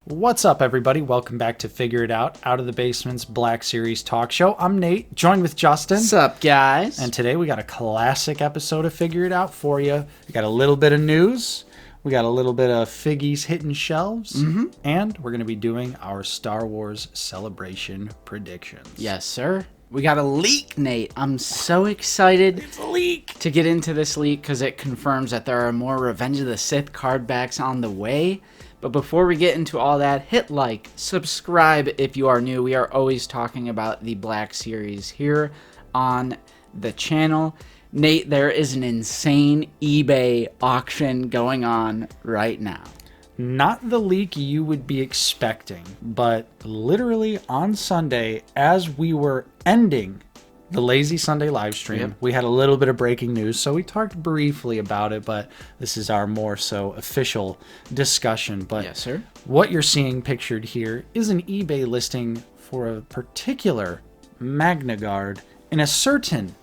What's up, everybody? Welcome back to Figure It Out of the Basement's Black Series talk show. I'm Nate, joined with Justin. What's up, guys? And today we got a classic episode of Figure It Out for you. We got a little bit of news. We got a little bit of figgies hitting shelves. And we're going to be doing our Star Wars Celebration predictions. Yes, sir. We got a leak, Nate. I'm so excited It's a leak! to get into this leak because it confirms that there are more Revenge of the Sith card backs on the way. But before we get into all that, hit like, subscribe if you are new. We are always talking about the Black Series here on the channel. Nate, there is an insane eBay auction going on right now. Not the leak you would be expecting, but literally on Sunday, as we were ending the Lazy Sunday live stream, we had a little bit of breaking news, so we talked briefly about it, but this is our more so official discussion. But Yes, sir. what you're seeing pictured here is an eBay listing for a particular MagnaGuard in a certain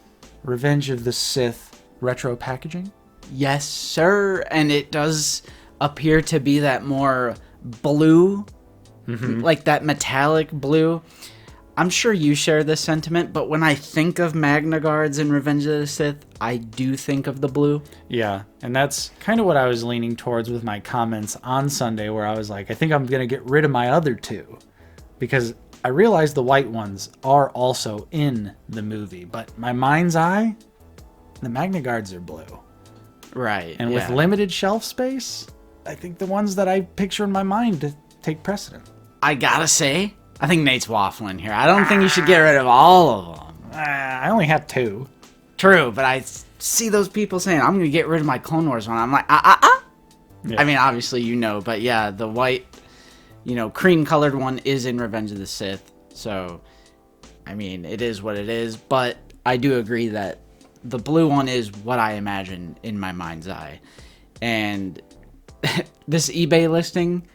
Revenge of the Sith retro packaging. Yes, sir. And it does appear to be that more blue, like that metallic blue. I'm sure you share this sentiment, but when I think of MagnaGuards in Revenge of the Sith, I do think of the blue. Yeah, and that's kind of what I was leaning towards with my comments on Sunday, where I was like, I think I'm going to get rid of my other two, because I realized the white ones are also in the movie, but my mind's eye, the MagnaGuards are blue. Right. And with limited shelf space, I think the ones that I picture in my mind to take precedent. I gotta say, I think Nate's waffling here. I don't think you should get rid of all of them. I only have two. True, but I see those people saying, I'm going to get rid of my Clone Wars one. I'm like, Yeah. I mean, obviously, but yeah, the white, cream-colored one is in Revenge of the Sith. So, I mean, it is what it is. But I do agree that the blue one is what I imagine in my mind's eye. And this eBay listing,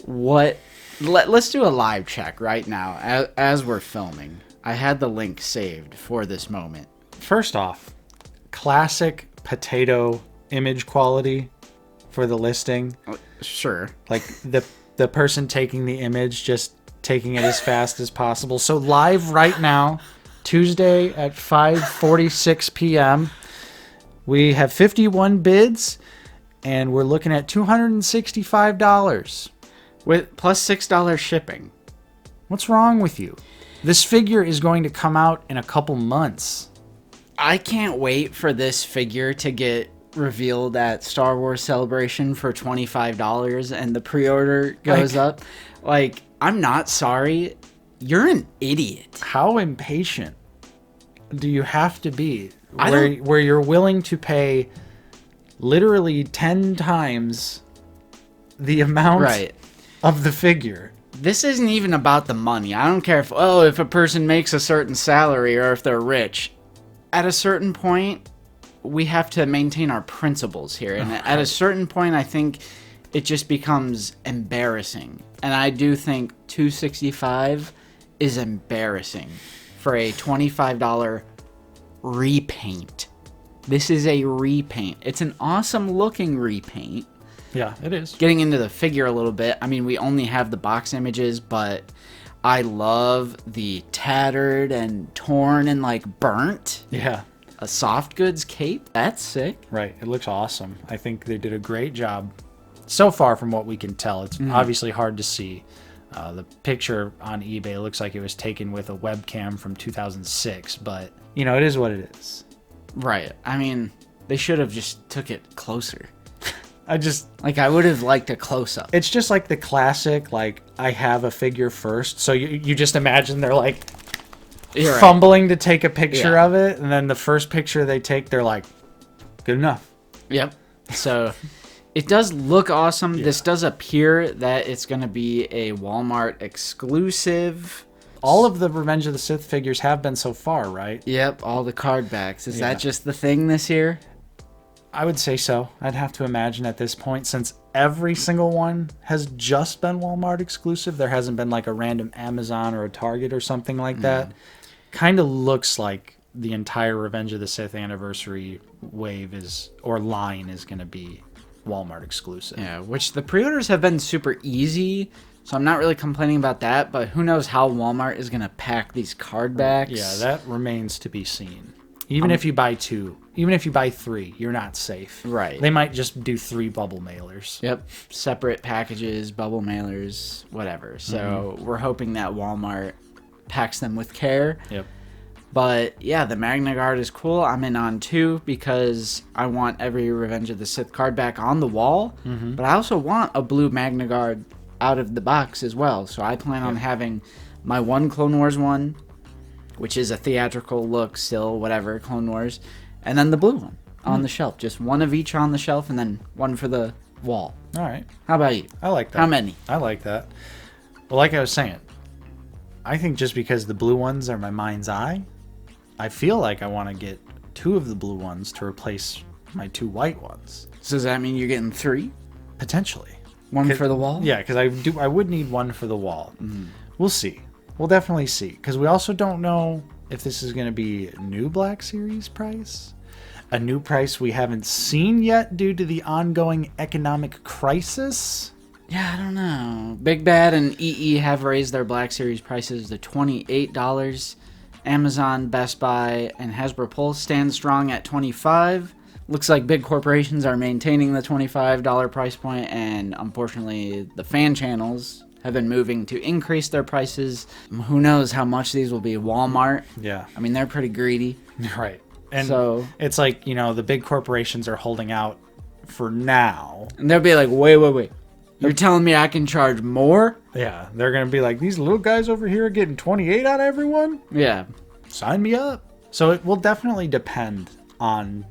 let's do a live check right now as we're filming. I had the link saved for this moment. First off, classic potato image quality for the listing. Sure. Like the person taking the image, just taking it as fast as possible. So live right now, Tuesday at 5:46 p.m., we have 51 bids, and we're looking at $265. With plus $6 shipping. What's wrong with you? This figure is going to come out in a couple months. I can't wait for this figure to get revealed at Star Wars Celebration for $25 and the pre-order goes up. Like, I'm not sorry. You're an idiot. How impatient do you have to be where you're willing to pay literally 10 times the amount of the figure? This isn't even about the money. I don't care if a person makes a certain salary or if they're rich. At a certain point, we have to maintain our principles here. And at a certain point, I think it just becomes embarrassing. And I do think $265 is embarrassing for a $25 repaint. This is a repaint. It's an awesome looking repaint. Yeah, it is. Getting into the figure a little bit, I mean, we only have the box images, but I love the tattered and torn and like burnt. Yeah. A soft goods cape. That's sick. Right. It looks awesome. I think they did a great job so far from what we can tell. It's obviously hard to see. The picture on eBay looks like it was taken with a webcam from 2006, but, it is what it is. Right. I mean, they should have just took it closer. I would have liked a close-up. It's just like the classic, like, I have a figure first. So you just imagine they're like fumbling to take a picture of it. And then the first picture they take, they're like, good enough. Yep. So it does look awesome. Yeah. This does appear that it's going to be a Walmart exclusive. All of the Revenge of the Sith figures have been so far, right? Yep. All the card backs. Is that just the thing this year? I would say so. I'd have to imagine at this point, since every single one has just been Walmart exclusive. There hasn't been like a random Amazon or a Target or something like that. Kind of looks like the entire Revenge of the Sith anniversary wave line is going to be Walmart exclusive. Yeah, which the pre-orders have been super easy, so I'm not really complaining about that, but who knows how Walmart is going to pack these card backs. Yeah, that remains to be seen. Even if you buy 2, even if you buy 3, you're not safe. Right. They might just do 3 bubble mailers. Yep, separate packages, bubble mailers, whatever. So we're hoping that Walmart packs them with care. Yep. But yeah, the MagnaGuard is cool. I'm in on 2 because I want every Revenge of the Sith card back on the wall. But I also want a blue MagnaGuard out of the box as well. So I plan on having my one Clone Wars one, which is a theatrical look still, whatever, Clone Wars, and then the blue one on the shelf. Just one of each on the shelf and then one for the wall. All right. How about you? I like that. How many? I like that. Well, like I was saying, I think just because the blue ones are my mind's eye, I feel like I want to get 2 of the blue ones to replace my 2 white ones. So does that mean you're getting 3? Potentially. One for the wall? Yeah, because I would need 1 for the wall. We'll see. We'll definitely see. Because we also don't know if this is going to be a new Black Series price. A new price we haven't seen yet due to the ongoing economic crisis. Yeah, I don't know. Big Bad and EE have raised their Black Series prices to $28. Amazon, Best Buy, and Hasbro Pulse stand strong at $25. Looks like big corporations are maintaining the $25 price point, and unfortunately, the fan channels have been moving to increase their prices. Who knows how much these will be? Walmart. Yeah. I mean, they're pretty greedy. Right. And so it's like, the big corporations are holding out for now. And they'll be like, wait. You're telling me I can charge more? Yeah. They're going to be like, these little guys over here are getting 28 out of everyone? Yeah. Sign me up. So it will definitely depend on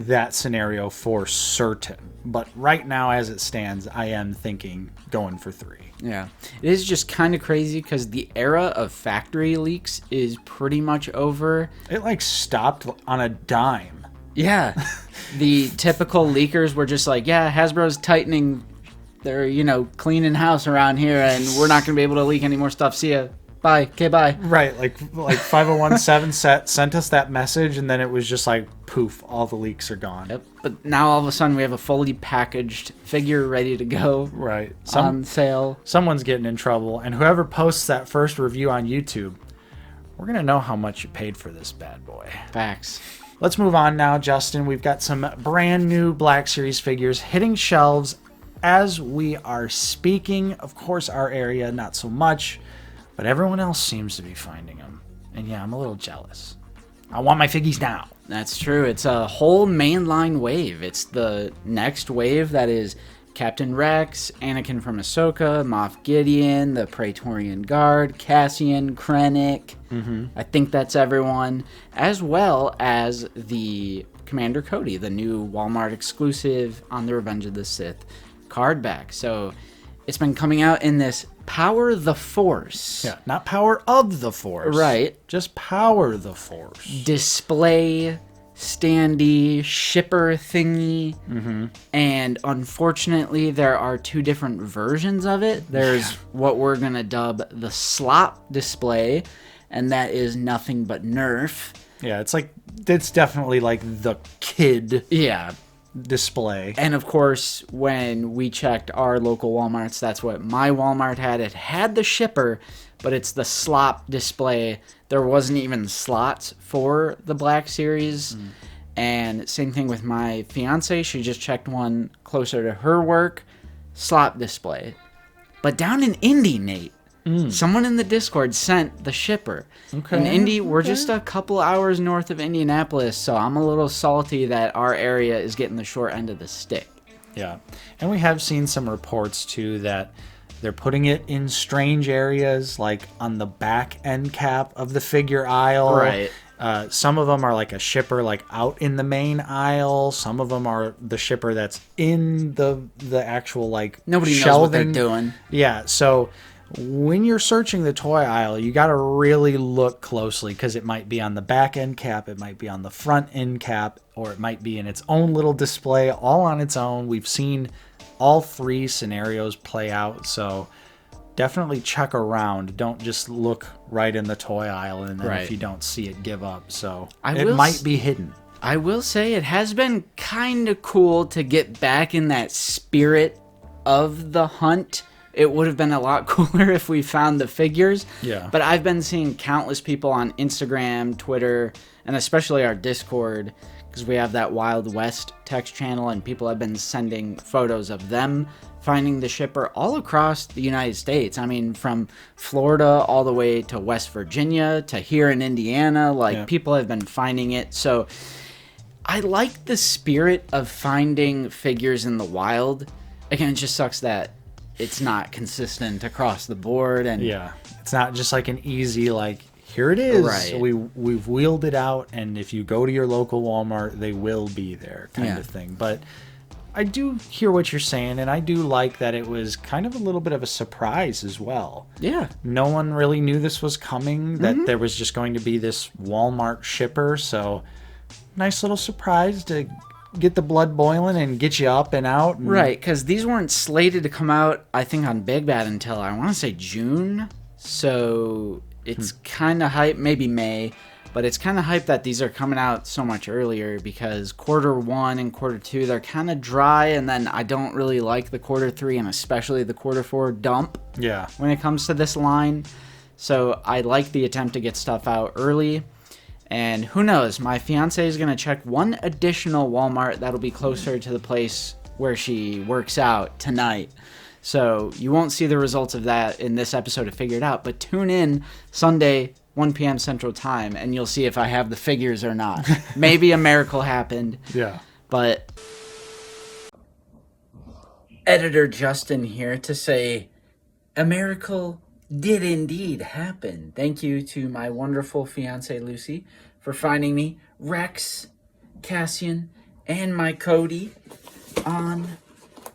that scenario for certain. But right now, as it stands, I am thinking going for 3. Yeah. It is just kind of crazy because the era of factory leaks is pretty much over. It stopped on a dime. Yeah. The typical leakers were just like, yeah, Hasbro's tightening their, cleaning house around here and we're not going to be able to leak any more stuff. See ya. Bye. Okay, bye. Right. Like 5017 sent us that message and then it was just like, poof, all the leaks are gone. Yep. But now all of a sudden we have a fully packaged figure ready to go. Right. On sale. Someone's getting in trouble. And whoever posts that first review on YouTube, we're going to know how much you paid for this bad boy. Facts. Let's move on now, Justin. We've got some brand new Black Series figures hitting shelves as we are speaking. Of course, our area, not so much. But everyone else seems to be finding them. And yeah, I'm a little jealous. I want my figgies now. That's true. It's a whole mainline wave. It's the next wave that is Captain Rex, Anakin from Ahsoka, Moff Gideon, the Praetorian Guard, Cassian, Krennic. I think that's everyone. As well as the Commander Cody, the new Walmart exclusive on the Revenge of the Sith card back. So it's been coming out in this Power the Force. Yeah, not Power of the Force. Right. Just Power the Force. Display, standee, shipper thingy. And unfortunately, there are 2 different versions of it. There's what we're going to dub the slop display, and that is nothing but Nerf. Yeah, it's definitely like the kid Yeah. display. And of course, when we checked our local Walmarts, that's what my Walmart had. It had the shipper, but it's the slop display. There wasn't even slots for the Black Series. And same thing with my fiance. She just checked one closer to her work. Slop display. But down in Indy, Nate, someone in the Discord sent the shipper. Okay. In Indy, we're just a couple hours north of Indianapolis, so I'm a little salty that our area is getting the short end of the stick. Yeah. And we have seen some reports, too, that they're putting it in strange areas, like on the back end cap of the figure aisle. Right. Some of them are like a shipper, like out in the main aisle. Some of them are the shipper that's in the actual, like, Nobody shelving. knows what they're doing. Yeah, so when you're searching the toy aisle, you got to really look closely because it might be on the back end cap, it might be on the front end cap, or it might be in its own little display all on its own. We've seen all 3 scenarios play out, so definitely check around. Don't just look right in the toy aisle and then if you don't see it, give up. So it might be hidden. I will say it has been kind of cool to get back in that spirit of the hunt. It would have been a lot cooler if we found the figures. Yeah. But I've been seeing countless people on Instagram, Twitter, and especially our Discord, because we have that Wild West text channel, and people have been sending photos of them finding the shipper all across the United States. I mean, from Florida all the way to West Virginia to here in Indiana. Like, people have been finding it. So I like the spirit of finding figures in the wild. Again, it just sucks that it's not consistent across the board. And yeah, it's not just like an easy, like, here it is. Right. We've wheeled it out, and if you go to your local Walmart, they will be there, kind of thing. But I do hear what you're saying, and I do like that it was kind of a little bit of a surprise as well. Yeah. No one really knew this was coming, that there was just going to be this Walmart shipper. So nice little surprise to get the blood boiling and get you up and out. And Right, because these weren't slated to come out, I think, on Big Bad until, I want to say, June. So it's kind of hype, maybe May. But it's kind of hype that these are coming out so much earlier, because Q1 and Q2, they're kind of dry, and then I don't really like the Q3 and especially the Q4 dump when it comes to this line. So I like the attempt to get stuff out early. And who knows, my fiance is going to check one additional Walmart that'll be closer to the place where she works out tonight. So you won't see the results of that in this episode of Figure It Out, but tune in Sunday, 1 p.m. Central Time, and you'll see if I have the figures or not. Maybe a miracle happened. Yeah. But Editor Justin here to say a miracle did indeed happen. Thank you to my wonderful fiance Lucy for finding me Rex, Cassian, and my Cody on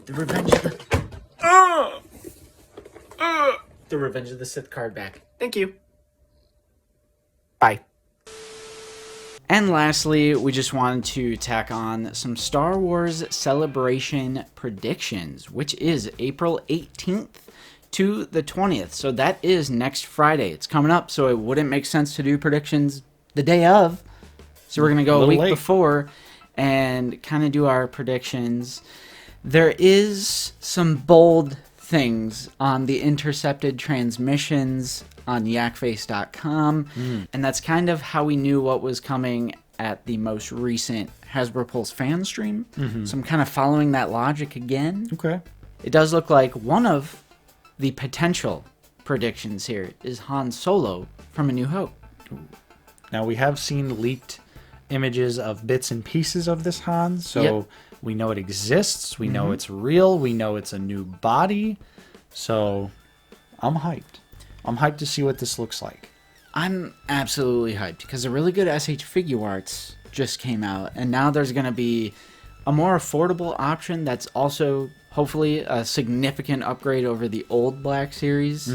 the Revenge of the Revenge of the Sith card back. Thank you. Bye. And lastly, we just wanted to tack on some Star Wars Celebration predictions, which is April 18th to the 20th. So that is next Friday. It's coming up, so it wouldn't make sense to do predictions the day of. So we're going to go a week before and kind of do our predictions. There is some bold things on the intercepted transmissions on yakface.com, and that's kind of how we knew what was coming at the most recent Hasbro Pulse fan stream. So I'm kind of following that logic again. Okay. It does look like one of the potential predictions here is Han Solo from A New Hope. Now, we have seen leaked images of bits and pieces of this Han, so we know it exists, we know it's real, we know it's a new body, so I'm hyped. I'm hyped to see what this looks like. I'm absolutely hyped because a really good SH Figure Arts just came out, and now there's going to be a more affordable option that's also hopefully a significant upgrade over the old Black Series.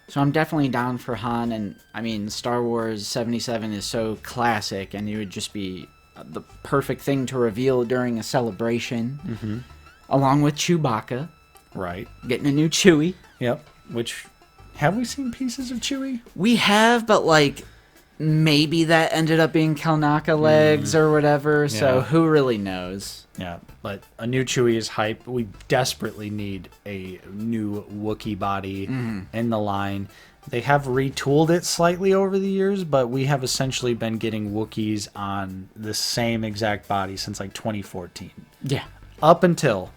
So I'm definitely down for Han, and I mean, Star Wars 77 is so classic, and it would just be the perfect thing to reveal during a celebration, along with Chewbacca. Right. Getting a new Chewie. Yep. Which, have we seen pieces of Chewie? We have, but like, maybe that ended up being Kalnaka legs or whatever, so who really knows? Yeah, but a new Chewie is hype. We desperately need a new Wookiee body in the line. They have retooled it slightly over the years, but we have essentially been getting Wookiees on the same exact body since like 2014. Yeah. Up until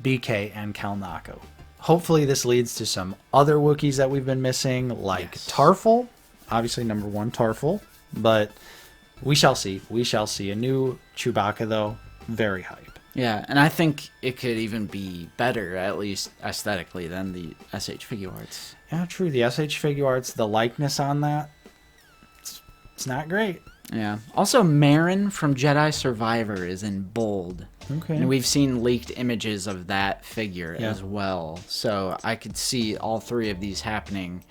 BK and Kalnako. Hopefully this leads to some other Wookiees that we've been missing, like Tarful. Obviously number 1 Tarful, but we shall see. We shall see. A new Chewbacca, though, very hype. Yeah, and I think it could even be better, at least aesthetically, than the SH Figure Arts. Yeah, true. The SH Figure Arts, the likeness on that, it's not great. Yeah. Also, Marin from Jedi Survivor is in bold. Okay. And we've seen leaked images of that figure as well. So I could see all 3 of these happening.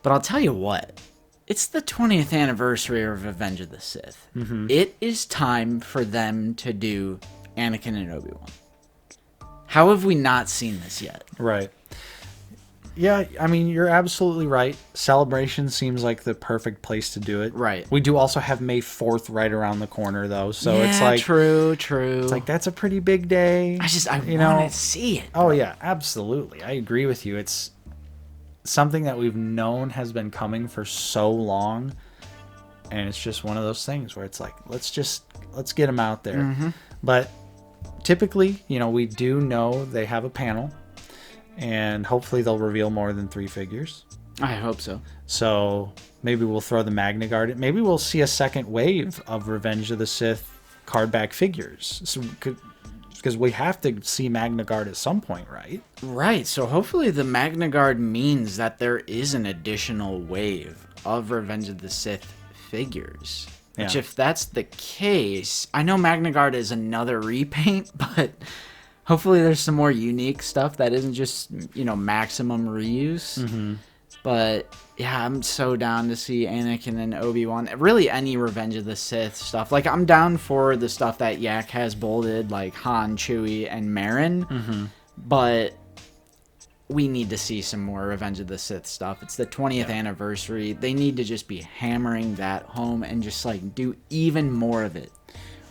But I'll tell you what. It's the 20th anniversary of Revenge of the Sith. It is time for them to do Anakin and Obi-Wan. How have we not seen this yet? Right. Yeah, I mean, you're absolutely right. Celebration seems like the perfect place to do it. Right. We do also have May 4th right around the corner, though. So yeah, it's like, true. it's like that's a pretty big day. I want to see it. Oh, yeah, absolutely. I agree with you. It's something that we've known has been coming for so long. And it's just one of those things where it's like, let's get them out there. Mm-hmm. But typically, we do know they have a panel. And hopefully they'll reveal more than 3 figures. I hope so. So maybe we'll throw the MagnaGuard. Maybe we'll see a second wave of Revenge of the Sith card back figures. So, because we have to see MagnaGuard at some point, right? Right. So hopefully the MagnaGuard means that there is an additional wave of Revenge of the Sith figures. Yeah. Which, if that's the case, I know MagnaGuard is another repaint, but hopefully there's some more unique stuff that isn't just, maximum reuse. Mm-hmm. But yeah, I'm so down to see Anakin and Obi-Wan. Really any Revenge of the Sith stuff. Like, I'm down for the stuff that Yak has bolded, like Han, Chewie, and Marin. Mm-hmm. But we need to see some more Revenge of the Sith stuff. It's the 20th anniversary. They need to just be hammering that home and just, like, do even more of it.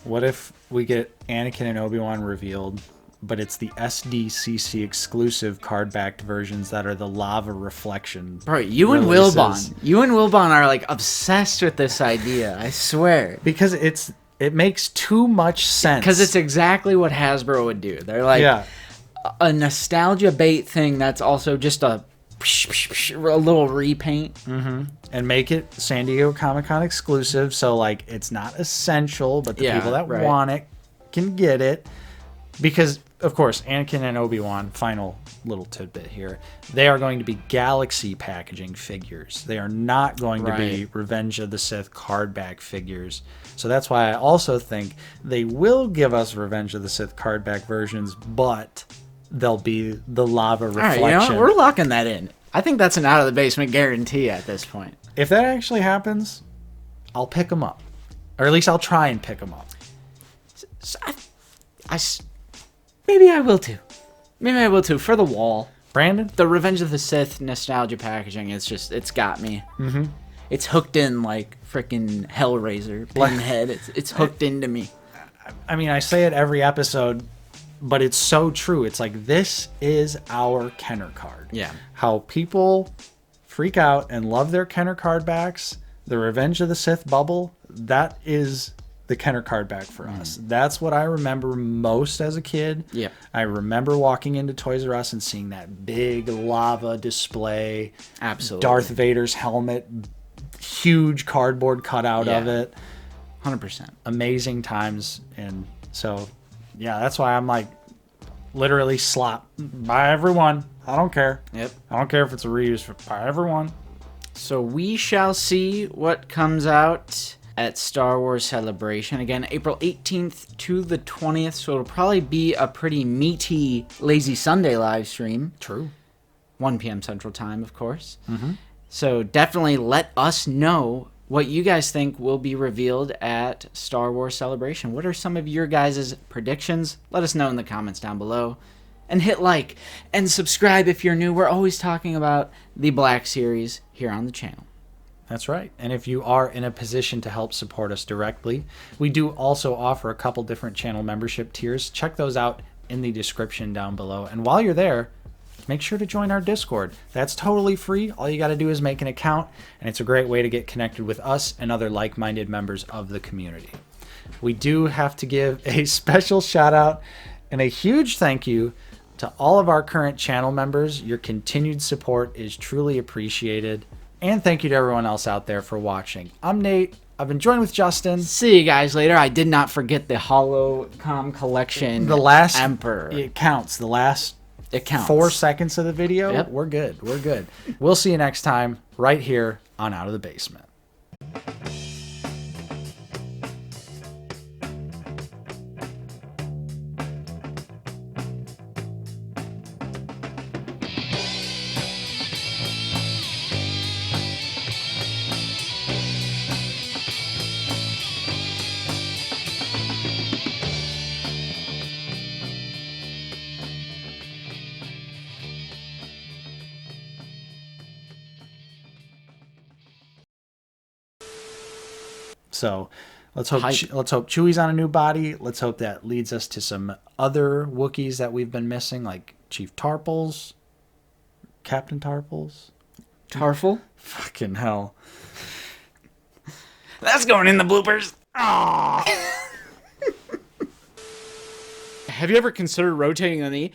What if we get Anakin and Obi-Wan revealed, but it's the SDCC exclusive card-backed versions that are the lava reflection. Bro, you and Wilbon are like obsessed with this idea. I swear. Because it makes too much sense. Because it's exactly what Hasbro would do. They're like a nostalgia bait thing that's also just a little repaint. Mm-hmm. And make it San Diego Comic-Con exclusive, so like it's not essential, but the people that want it can get it. Because, of course, Anakin and Obi-Wan, final little tidbit here, they are going to be Galaxy packaging figures. They are not going to be Revenge of the Sith cardback figures. So that's why I also think they will give us Revenge of the Sith cardback versions, but they'll be the lava reflection. All right, you know what? We're locking that in. I think that's an out-of-the-basement guarantee at this point. If that actually happens, I'll pick them up. Or at least I'll try and pick them up. So maybe I will too. Maybe I will too. For the wall. Brandon? The Revenge of the Sith nostalgia packaging, it's got me. Mm-hmm. It's hooked in like freaking Hellraiser, Pinhead. It's hooked into me. I mean, I say it every episode, but it's so true. It's like, this is our Kenner card. Yeah. How people freak out and love their Kenner card backs, the Revenge of the Sith bubble, that is the Kenner card back for us. That's what I remember most as a kid. Yeah. I remember walking into Toys R Us and seeing that big lava display. Absolutely. Darth Vader's helmet, huge cardboard cutout of it. 100%. Amazing times. And so, yeah, that's why I'm like, literally slop. Buy everyone. I don't care. Yep. I don't care if it's a reuse. Buy everyone. So we shall see what comes out at Star Wars Celebration. Again, April 18th to the 20th. So it'll probably be a pretty meaty Lazy Sunday live stream. True. 1 p.m. Central Time, of course. Mm-hmm. So definitely let us know what you guys think will be revealed at Star Wars Celebration. What are some of your guys' predictions? Let us know in the comments down below. And hit like and subscribe if you're new. We're always talking about the Black Series here on the channel. That's right. And if you are in a position to help support us directly, we do also offer a couple different channel membership tiers. Check those out in the description down below. And while you're there, make sure to join our Discord. That's totally free. All you got to do is make an account, and it's a great way to get connected with us and other like-minded members of the community. We do have to give a special shout out and a huge thank you to all of our current channel members. Your continued support is truly appreciated. And thank you to everyone else out there for watching. I'm Nate. I've been joined with Justin. See you guys later. I did not forget the Holocom collection. The last Emperor. It counts. The last It counts. 4 seconds of the video. Yep. We're good. We're good. We'll see you next time right here on Out of the Basement. So let's hope Hype. let's hope Chewie's on a new body. Let's hope that leads us to some other Wookiees that we've been missing, like Chief Tarples, Captain Tarples. Tarful? Fucking hell. That's going in the bloopers. Have you ever considered rotating the knee?